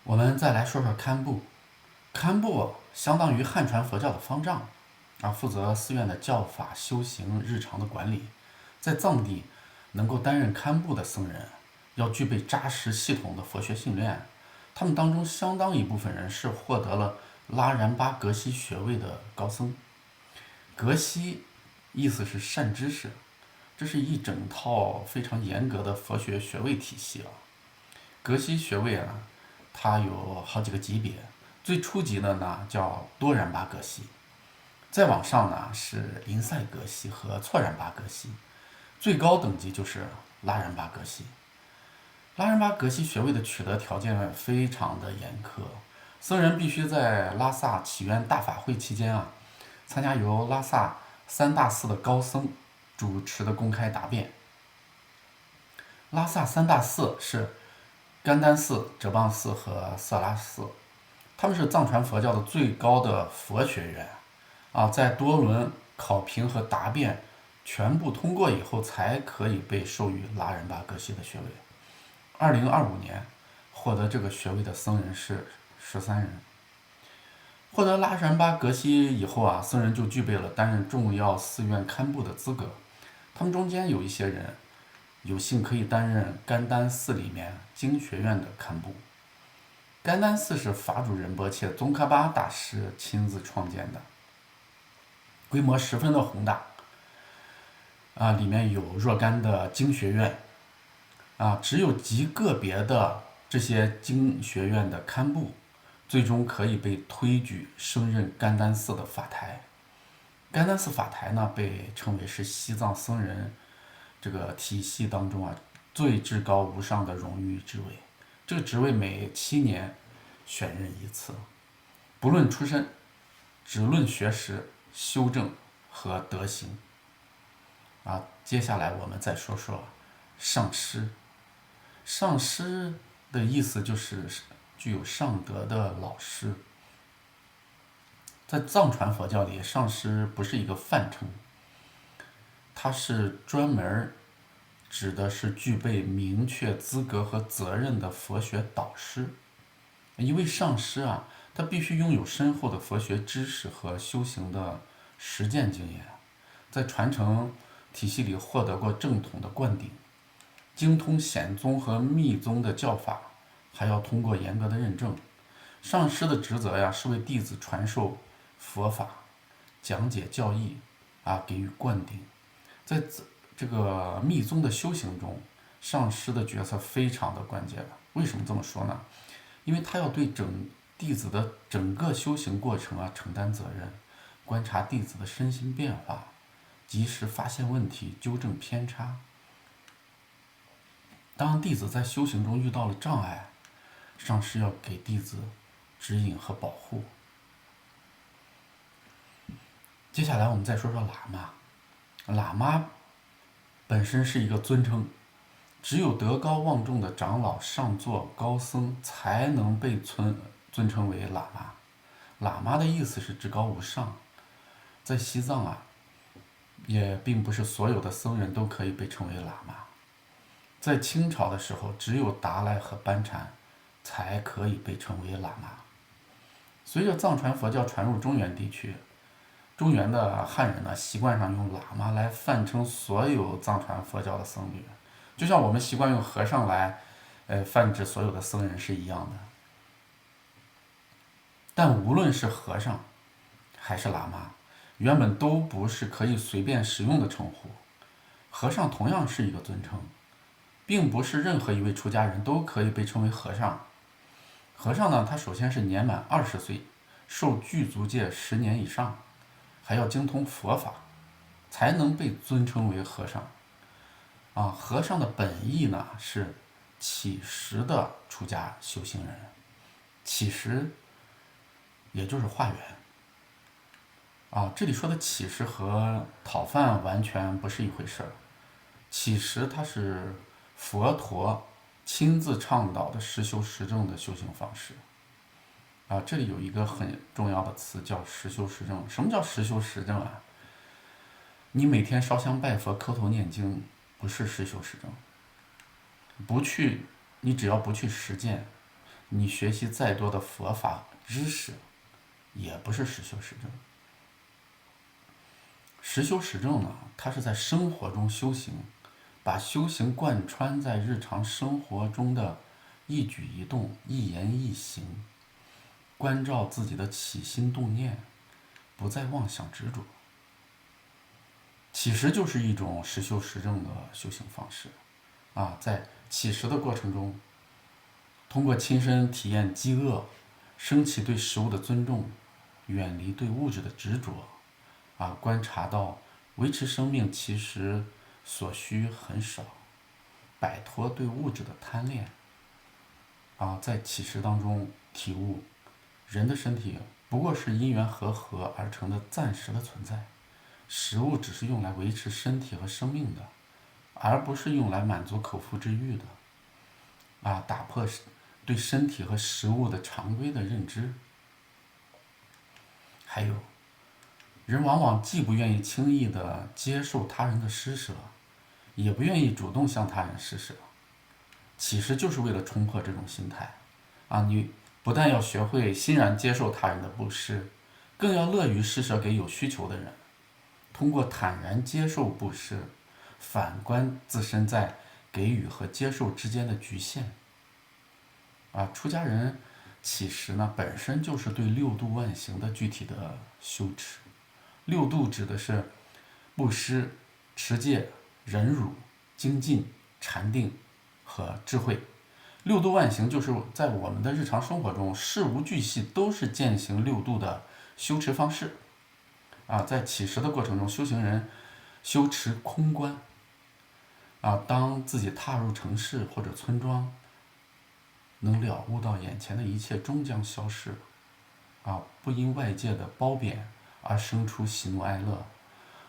我们再来说说堪布。堪布相当于汉传佛教的方丈，负责寺院的教法、修行、日常的管理。在藏地，能够担任堪布的僧人，要具备扎实系统的佛学训练。他们当中相当一部分人是获得了拉然巴格西学位的高僧。格西意思是善知识，这是一整套非常严格的佛学学位体系啊。格西学位啊，它有好几个级别，最初级的呢叫多然巴格西，再往上呢是林赛格西和错然巴格西，最高等级就是拉然巴格西。拉然巴格西学位的取得条件非常的严苛，僧人必须在拉萨起源大法会期间参加由拉萨三大寺的高僧主持的公开答辩。拉萨三大寺是甘丹寺、哲蚌寺和色拉寺，他们是藏传佛教的最高的佛学院在多轮考评和答辩全部通过以后，才可以被授予拉然巴格西的学位。2025年获得这个学位的僧人是13人。获得拉然巴格西以后僧人就具备了担任重要寺院堪布的资格。他们中间有一些人有幸可以担任甘丹寺里面经学院的堪布。甘丹寺是法主仁波切宗喀巴大师亲自创建的，规模十分的宏大里面有若干的经学院只有极个别的这些经学院的堪布最终可以被推举升任甘丹寺的法台。甘丹寺法台呢，被称为是西藏僧人这个体系当中最至高无上的荣誉职位。这个职位每7年选任一次，不论出身，只论学识、修正和德行。接下来我们再说说上师。上师的意思就是具有上德的老师。在藏传佛教里，上师不是一个泛称，它是专门指的是具备明确资格和责任的佛学导师。一位上师他必须拥有深厚的佛学知识和修行的实践经验，在传承体系里获得过正统的灌顶，精通显宗和密宗的教法，还要通过严格的认证。上师的职责是为弟子传授佛法，讲解教义给予灌顶。在这个密宗的修行中，上师的角色非常的关键。为什么这么说呢？因为他要对弟子的整个修行过程承担责任，观察弟子的身心变化，及时发现问题，纠正偏差。当弟子在修行中遇到了障碍，上师要给弟子指引和保护。接下来我们再说说喇嘛。喇嘛本身是一个尊称，只有德高望重的长老、上座、高僧才能被尊称为喇嘛。喇嘛的意思是至高无上。在西藏也并不是所有的僧人都可以被称为喇嘛。在清朝的时候，只有达赖和班禅才可以被称为喇嘛。随着藏传佛教传入中原地区，中原的汉人习惯上用喇嘛来泛称所有藏传佛教的僧侣，就像我们习惯用和尚来泛指所有的僧人是一样的。但无论是和尚还是喇嘛，原本都不是可以随便使用的称呼。和尚同样是一个尊称，并不是任何一位出家人都可以被称为和尚。和尚呢，他首先是年满20岁，受具足戒10年以上，还要精通佛法，才能被尊称为和尚。和尚的本意呢是乞食的出家修行人。乞食也就是化缘。这里说的乞食和讨饭完全不是一回事儿。乞食它是佛陀亲自倡导的实修实证的修行方式。这里有一个很重要的词叫实修实证。什么叫实修实证你每天烧香拜佛、磕头念经，不是实修实证。你只要不去实践，你学习再多的佛法知识，也不是实修实证。实修实证呢，它是在生活中修行，把修行贯穿在日常生活中的一举一动、一言一行，关照自己的起心动念，不再妄想执着。起食就是一种实修实证的修行方式，在起食的过程中，通过亲身体验饥饿，升起对食物的尊重，远离对物质的执着，观察到维持生命其实所需很少，摆脱对物质的贪恋，在起食当中体悟，人的身体不过是因缘和合而成的暂时的存在。食物只是用来维持身体和生命的，而不是用来满足口腹之欲的。打破对身体和食物的常规的认知。还有，人往往既不愿意轻易地接受他人的施舍，也不愿意主动向他人施舍。其实就是为了冲破这种心态。你不但要学会欣然接受他人的布施，更要乐于施舍给有需求的人。通过坦然接受布施，反观自身在给予和接受之间的局限。出家人起食呢，本身就是对六度万行的具体的修持。六度指的是布施、持戒、忍辱、精进、禅定和智慧。六度万行就是在我们的日常生活中，事无巨细都是践行六度的修持方式。在起食的过程中，修行人修持空观。当自己踏入城市或者村庄，能了悟到眼前的一切终将消逝，不因外界的褒贬而生出喜怒哀乐，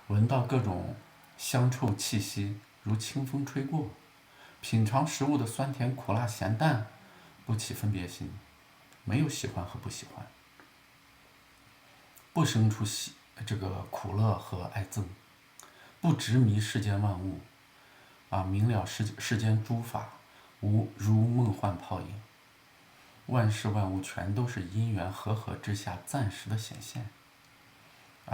闻到各种香臭气息如清风吹过，品尝食物的酸甜苦辣咸淡，不起分别心，没有喜欢和不喜欢，不生出这个苦乐和爱憎，不执迷世间万物，明了世间诸法无如梦幻泡影，万事万物全都是因缘和合之下暂时的显现。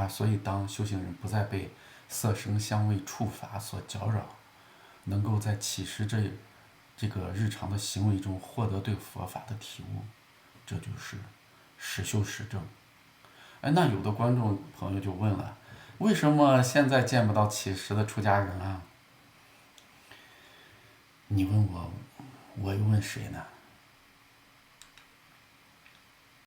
所以当修行人不再被色声香味触法所搅扰，能够在起食这个日常的行为中获得对佛法的体悟，这就是实修实证。那有的观众朋友就问了，为什么现在见不到起食的出家人啊？你问我，我又问谁呢？